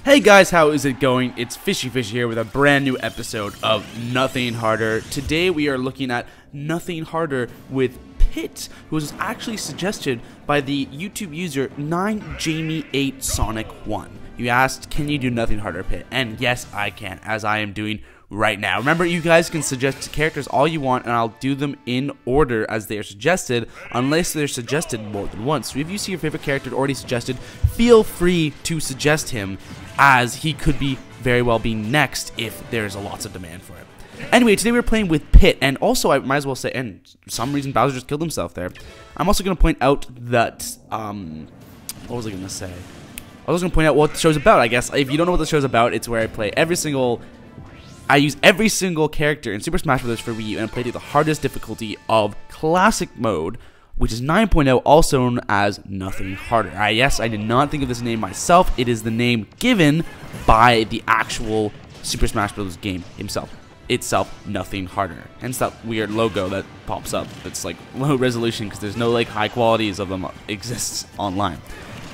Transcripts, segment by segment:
Hey guys, how is it going? It's Fishy Fish here with a brand new episode of Nothing Harder. Today we are looking at Nothing Harder with Pit, who was actually suggested by the YouTube user 9Jamie8Sonic1. You asked, can you do Nothing Harder, Pit? And yes, I can, as I am doing right now. Remember, you guys can suggest characters all you want, and I'll do them in order as they are suggested, unless they're suggested more than once. So if you see your favorite character already suggested, feel free to suggest him, as he could be very well be next if there's lots of demand for it. Anyway, today we're playing with Pit, and also I might as well say, and for some reason Bowser just killed himself there. I'm also going to point out that, what was I going to say? I was going to point out what the show's about, I guess. If you don't know what the show's about, it's where I play I use every single character in Super Smash Bros. For Wii U and play through the hardest difficulty of Classic Mode, which is 9.0, also known as Nothing Harder. Yes, I did not think of this name myself. It is the name given by the actual Super Smash Bros. Game itself, Nothing Harder. Hence that weird logo that pops up. It's like low resolution because there's no like high qualities of them exists online.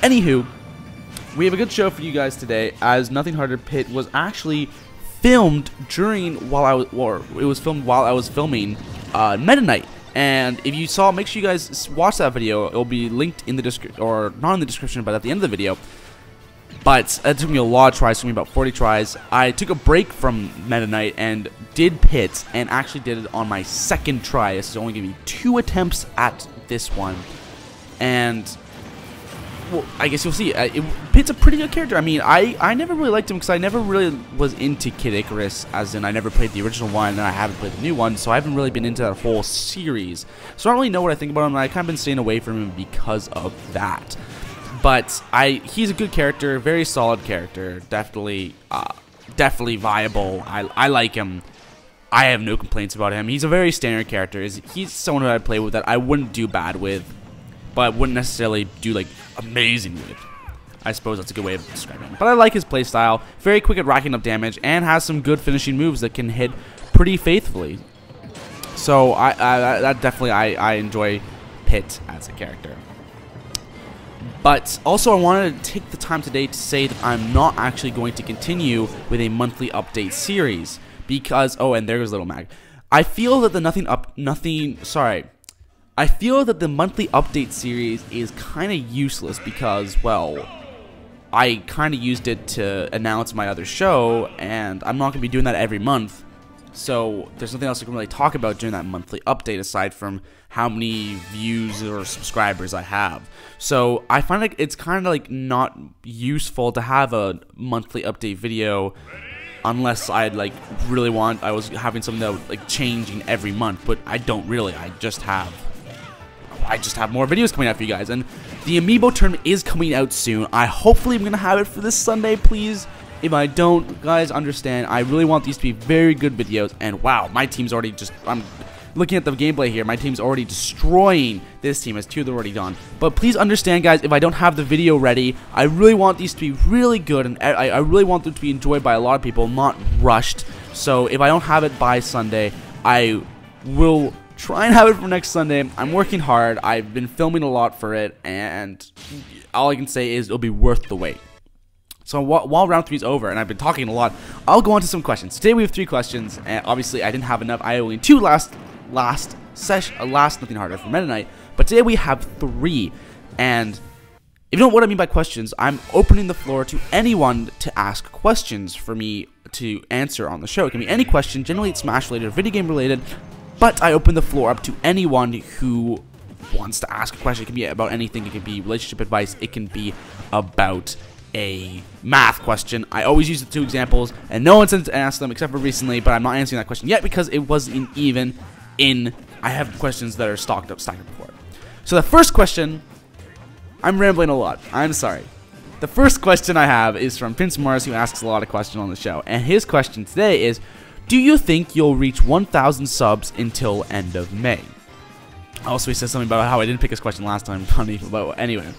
Anywho, we have a good show for you guys today, as Nothing Harder Pit was actually filmed while I was filming Meta Knight. And if you saw, make sure you guys watch that video. It'll be linked in the description, or not in the description, but at the end of the video. But it took me a lot of tries, it took me about 40 tries. I took a break from Meta Knight and did Pit, and actually did it on my second try. This is only going to be 2 attempts at this one. And well, I guess you'll see. Pit's a pretty good character. I mean, I never really liked him because I never really was into Kid Icarus, as in I never played the original one, and I haven't played the new one, so I haven't really been into that whole series. So I don't really know what I think about him, and I kind of been staying away from him because of that. But he's a good character, very solid character, definitely viable. I like him. I have no complaints about him. He's a very standard character. He's someone who I'd play with that I wouldn't do bad with, but wouldn't necessarily do like amazing with. I suppose that's a good way of describing him. But I like his playstyle. Very quick at racking up damage, and has some good finishing moves that can hit pretty faithfully. So I enjoy Pit as a character. But also I wanted to take the time today to say that I'm not actually going to continue with a monthly update series because and there goes Little Mag. I feel that the I feel that the monthly update series is kind of useless because, well, I kind of used it to announce my other show, and I'm not going to be doing that every month. So there's nothing else I can really talk about during that monthly update aside from how many views or subscribers I have. So I find like it's kind of like not useful to have a monthly update video unless I'd like really I was having something that was like changing every month, but I don't really. I just have more videos coming out for you guys, and the Amiibo tournament is coming out soon. Hopefully I'm gonna have it for this Sunday, please. If I don't, guys, understand, I really want these to be very good videos, and wow, my team's already I'm looking at the gameplay here, my team's already destroying this team, as 2 of them are already done. But please understand, guys, if I don't have the video ready, I really want these to be really good, and I really want them to be enjoyed by a lot of people, not rushed. So if I don't have it by Sunday, I will try and have it for next Sunday. I'm working hard, I've been filming a lot for it, and all I can say is it'll be worth the wait. So while round 3 is over, and I've been talking a lot, I'll go on to some questions. Today we have 3 questions, and obviously I didn't have enough. I only 2 last Nothing Harder for Meta Knight, but today we have 3. And if you don't know what I mean by questions, I'm opening the floor to anyone to ask questions for me to answer on the show. It can be any question, generally it's Smash related or video game related, but I open the floor up to anyone who wants to ask a question. It can be about anything. It can be relationship advice. It can be about a math question. I always use the 2 examples, and no one sends to ask them except for recently, but I'm not answering that question yet because it wasn't even in. I have questions that are stacked up before. So the first question, I'm rambling a lot. I'm sorry. The first question I have is from Prince Mars, who asks a lot of questions on the show, and his question today is, do you think you'll reach 1,000 subs until end of May? Also, he says something about how I didn't pick his question last time. Funny, but anyway.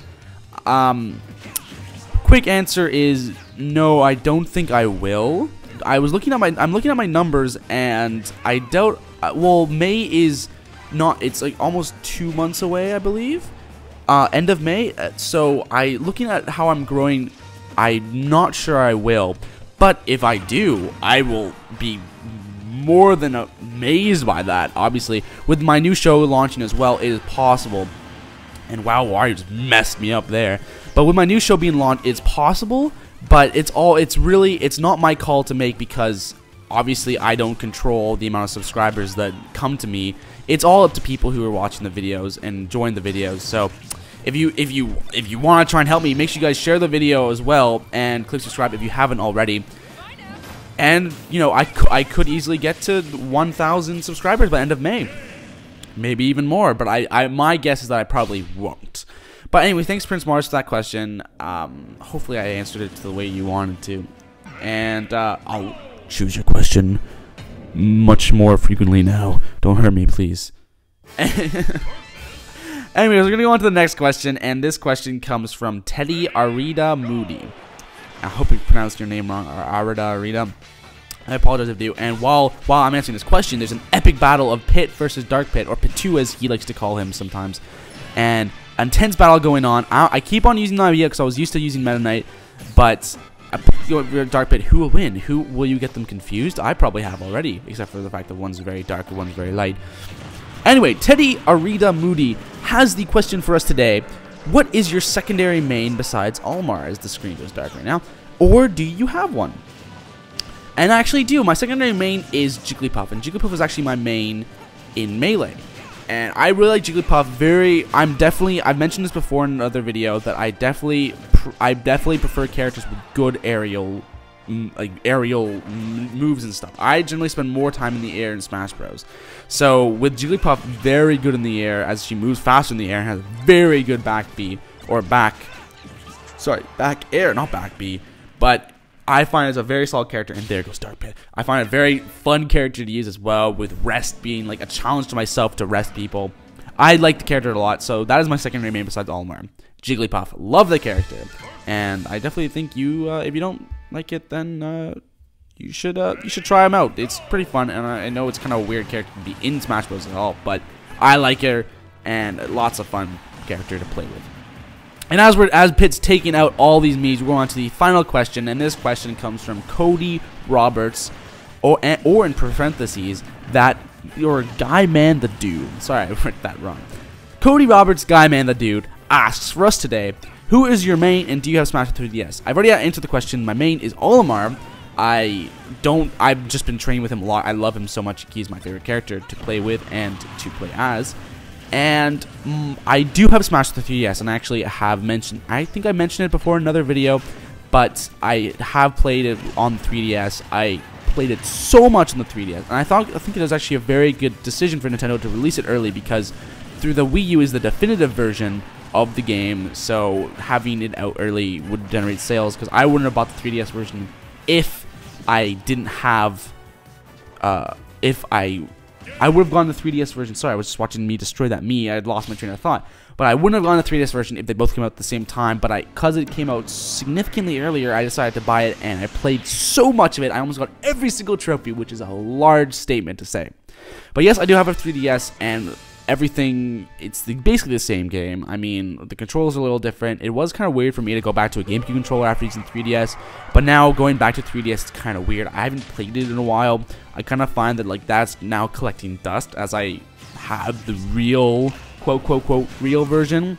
Quick answer is no, I don't think I will. I'm looking at my numbers, and I doubt. Well, May is not. It's like almost 2 months away, I believe. End of May. So looking at how I'm growing I'm not sure I will. But if I do, I will be more than amazed by that. Obviously, with my new show launching as well, it is possible. And wow, Wario just messed me up there. But with my new show being launched, it's possible. But it's not my call to make, because obviously I don't control the amount of subscribers that come to me. It's all up to people who are watching the videos and enjoying the videos. So if you want to try and help me, make sure you guys share the video as well and click subscribe if you haven't already. And you know, I could easily get to 1,000 subscribers by the end of May, maybe even more. But my guess is that I probably won't. But anyway, thanks Prince Mars for that question. Hopefully I answered it the way you wanted to, and I'll choose your question much more frequently now. Don't hurt me, please. Anyways, we're going to go on to the next question, and this question comes from Teddy Arida Moody. I hope you pronounced your name wrong, Arida. I apologize if I do. And while I'm answering this question, there's an epic battle of Pit versus Dark Pit, or Pit 2 as he likes to call him sometimes. And an intense battle going on. I keep on using Navi because I was used to using Meta Knight, but Dark Pit, who will win? Who will you get them confused? I probably have already, except for the fact that one's very dark and one's very light. Anyway, Teddy Arida Moody has the question for us today. What is your secondary main besides Olimar, as the screen goes dark right now? Or do you have one? And I actually do. My secondary main is Jigglypuff, and Jigglypuff is actually my main in Melee. And I really like Jigglypuff. I've mentioned this before in another video, that I definitely prefer characters with good aerial moves and stuff. I generally spend more time in the air in Smash Bros. So with Jigglypuff, very good in the air, as she moves faster in the air and has very good back air, not back B. But I find it's a very solid character, and there goes Dark Pit. I find it a very fun character to use as well, with rest being like a challenge to myself to rest people. I like the character a lot, so that is my secondary main besides Olimar. Jigglypuff, love the character, and I definitely think if you don't like it, then you should try him out. It's pretty fun, and I know it's kind of a weird character to be in Smash Bros. At all, but I like her, and lots of fun character to play with. And as Pit's taking out all these memes, we're on to the final question, and this question comes from Cody Roberts, or in parentheses, that your Guy Man the Dude. Sorry, I wrote that wrong. Cody Roberts, Guy Man the Dude, asks for us today, who is your main, and do you have Smash for 3DS? I've already answered the question. My main is Olimar. I've just been training with him a lot. I love him so much. He's my favorite character to play with and to play as. And I do have Smash for 3DS, and I actually have mentioned, I think I mentioned it before in another video, but I have played it on 3DS. I played it so much on the 3DS, and I think it was actually a very good decision for Nintendo to release it early, because through the Wii U is the definitive version of the game, so having it out early would generate sales, because I wouldn't have bought the 3DS version if I didn't have, I would have gone the 3DS version. Sorry, I was just watching me destroy that me. I had lost my train of thought. But I wouldn't have gone the 3DS version if they both came out at the same time. But because it came out significantly earlier, I decided to buy it, and I played so much of it, I almost got every single trophy, which is a large statement to say. But yes, I do have a 3DS, and everything, it's basically the same game. I mean, the controls are a little different. It was kind of weird for me to go back to a GameCube controller after using 3DS, but now going back to 3DS is kind of weird. I haven't played it in a while. I kind of find that like that's now collecting dust, as I have the real quote real version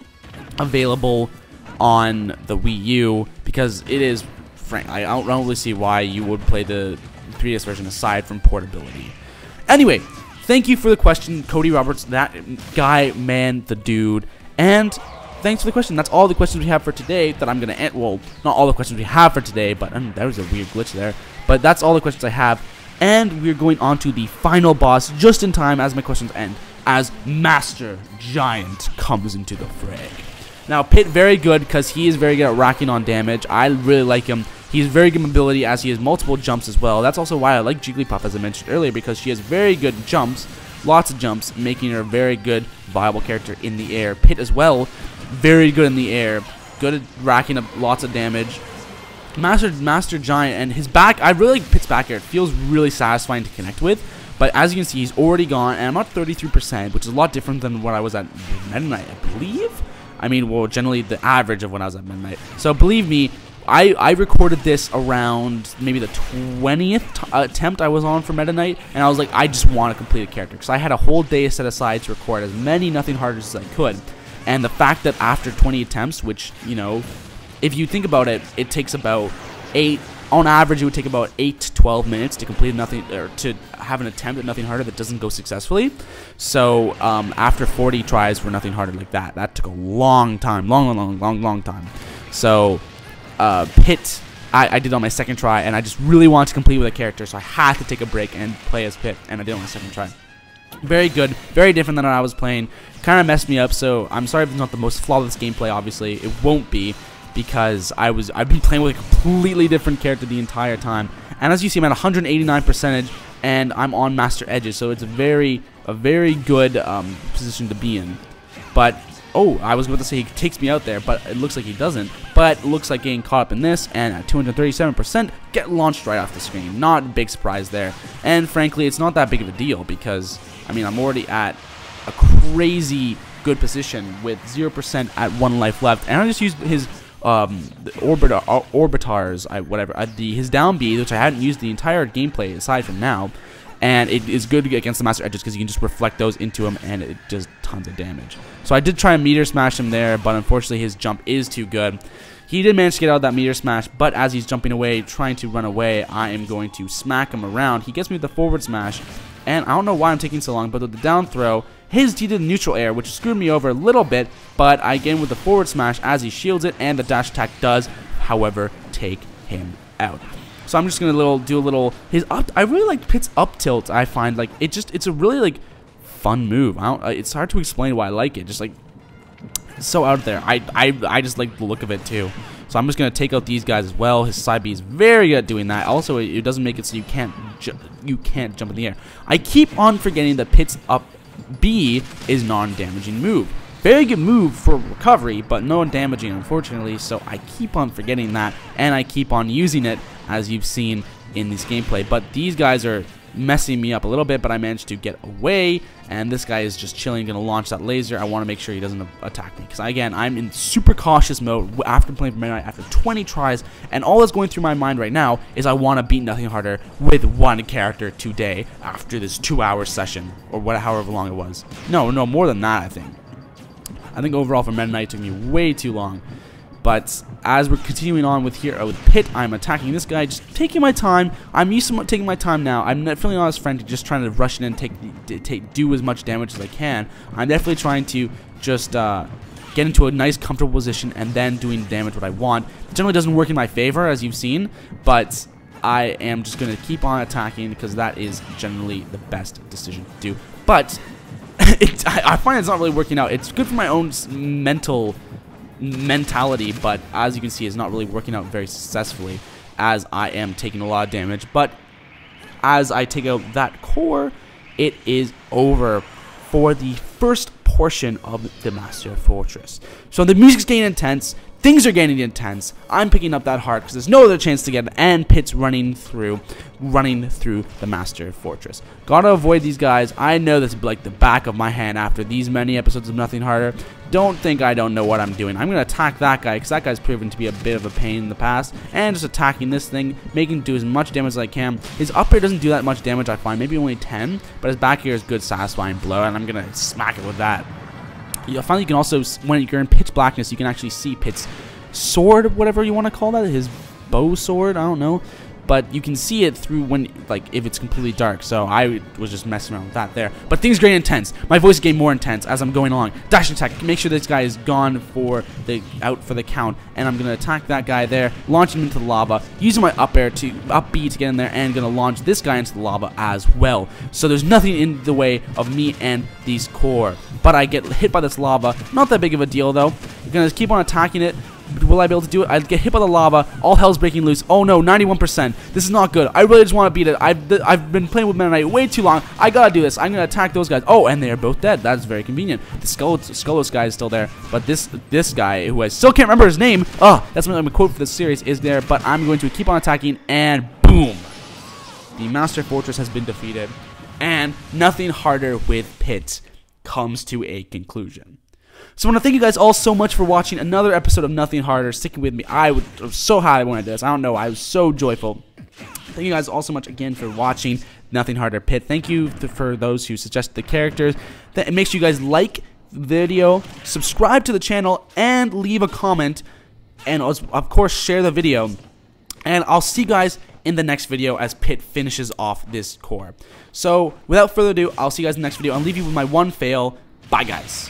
available on the Wii U, because it is, frank, I don't really see why you would play the 3DS version aside from portability. Anyway, thank you for the question, Cody Roberts, that Guy Man the Dude, and thanks for the question. That's all the questions we have for today that I'm going to end. Well, not all the questions we have for today, but that was a weird glitch there. But that's all the questions I have, and we're going on to the final boss just in time as my questions end, as Master Giant comes into the fray. Now, Pit, very good, because he is very good at racking on damage. I really like him. He has very good mobility, as he has multiple jumps as well. That's also why I like Jigglypuff, as I mentioned earlier, because she has very good jumps, lots of jumps, making her a very good, viable character in the air. Pit as well, very good in the air, good at racking up lots of damage. Master Giant, and his back, I really like Pit's back air. It feels really satisfying to connect with. But as you can see, he's already gone, and I'm at 33%, which is a lot different than what I was at Meta Knight, I believe. I mean, well, generally the average of when I was at Meta Knight. So believe me, I recorded this around maybe the 20th attempt I was on for Meta Knight, and I was like, I just want to complete a character, because I had a whole day set aside to record as many Nothing Harders as I could. And the fact that after 20 attempts, which, you know, if you think about it, it takes about 8, on average it would take about 8 to 12 minutes to complete nothing, or to have an attempt at Nothing Harder that doesn't go successfully. So after 40 tries for Nothing Harder like that took a long time, long time. So Pit, I did on my second try, and I just really wanted to complete with a character, so I had to take a break and play as Pit, and I did on my second try. Very good, very different than what I was playing. Kind of messed me up, so I'm sorry if it's not the most flawless gameplay. Obviously, it won't be, because I've been playing with a completely different character the entire time. And as you see, I'm at 189 percentage, and I'm on Master Edges, so it's a very good position to be in. But oh, I was about to say he takes me out there, but it looks like he doesn't. But it looks like getting caught up in this, and at 237%, get launched right off the screen. Not a big surprise there. And frankly, it's not that big of a deal, because, I mean, I'm already at a crazy good position with 0% at 1 life left. And I just used his orbitars, his down B, which I hadn't used the entire gameplay aside from now. And it is good against the Master Edges because you can just reflect those into him, and it does tons of damage. So I did try and meter smash him there, but unfortunately his jump is too good. He did manage to get out of that meter smash, but as he's jumping away, trying to run away, I am going to smack him around. He gets me with the forward smash, and I don't know why I'm taking so long, but with the down throw, he did neutral air, which screwed me over a little bit, but I get him with the forward smash as he shields it, and the dash attack does, however, take him out. So I'm just gonna do a little his up. I really like Pit's up tilt. I find like it's a really like fun move. It's hard to explain why I like it. Just like it's so out there. I just like the look of it too. So I'm just gonna take out these guys as well. His side B is very good at doing that. Also, it doesn't make it so you can't jump in the air. I keep on forgetting that Pit's up B is non-damaging move. Very good move for recovery, but no damaging, unfortunately, so I keep on forgetting that, and I keep on using it, as you've seen in this gameplay. But these guys are messing me up a little bit, but I managed to get away, and this guy is just chilling, going to launch that laser. I want to make sure he doesn't attack me, because again, I'm in super cautious mode after playing for Meta Knight after 20 tries, and all that's going through my mind right now is I want to beat Nothing Harder with one character today after this 2-hour session, or however long it was. No, more than that, I think. I think overall for Meta Knight it took me way too long. But as we're continuing on with Pit, I'm attacking this guy, just taking my time. I'm used to taking my time now. I'm definitely not as frantic, just trying to rush in and do as much damage as I can. I'm definitely trying to just get into a nice, comfortable position and then doing damage what I want. It generally doesn't work in my favor, as you've seen, but I am just going to keep on attacking because that is generally the best decision to do. But I find it's not really working out. It's good for my own mentality, but as you can see, it's not really working out very successfully, as I am taking a lot of damage. But as I take out that core, it is over for the first portion of the Master Fortress. So the music's getting intense. Things are getting intense. I'm picking up that heart because there's no other chance to get it, and Pit's running through the Master Fortress. Gotta avoid these guys. I know this is like the back of my hand after these many episodes of Nothing Harder. Don't think I don't know what I'm doing. I'm gonna attack that guy because that guy's proven to be a bit of a pain in the past, and just attacking this thing, making him do as much damage as I can. His up air doesn't do that much damage, I find, maybe only 10, but his back air is good, satisfying blow, and I'm gonna smack it with that. I find you can also, when you're in pitch blackness, you can actually see Pit's sword, whatever you want to call that, his bow sword, I don't know, but you can see it through when, like, if it's completely dark. So I was just messing around with that there. But things getting intense. My voice is getting more intense as I'm going along. Dash attack. Make sure this guy is gone for the count, and I'm gonna attack that guy there, launch him into the lava, using my up B to get in there, and gonna launch this guy into the lava as well. So there's nothing in the way of me and these core. But I get hit by this lava. Not that big of a deal though. I'm gonna keep on attacking it. Will I be able to do it? I get hit by the lava. All hell's breaking loose. Oh no, 91%. This is not good. I really just want to beat it. I've been playing with Meta Knight way too long. I gotta do this. I'm gonna attack those guys. Oh, and they are both dead. That's very convenient. The Skullos guy is still there, but this guy, who I still can't remember his name. Oh, that's my quote for this series, is there. But I'm going to keep on attacking, and boom, the Master Fortress has been defeated, and Nothing Harder with Pit comes to a conclusion. So I want to thank you guys all so much for watching another episode of Nothing Harder, sticking with me. I was so high when I did this. I don't know. I was so joyful. Thank you guys all so much again for watching Nothing Harder Pit. Thank you for those who suggested the characters. Make sure you guys like the video, subscribe to the channel, and leave a comment. And of course, share the video. And I'll see you guys in the next video as Pit finishes off this core. So without further ado, I'll see you guys in the next video. I'll leave you with my one fail. Bye, guys.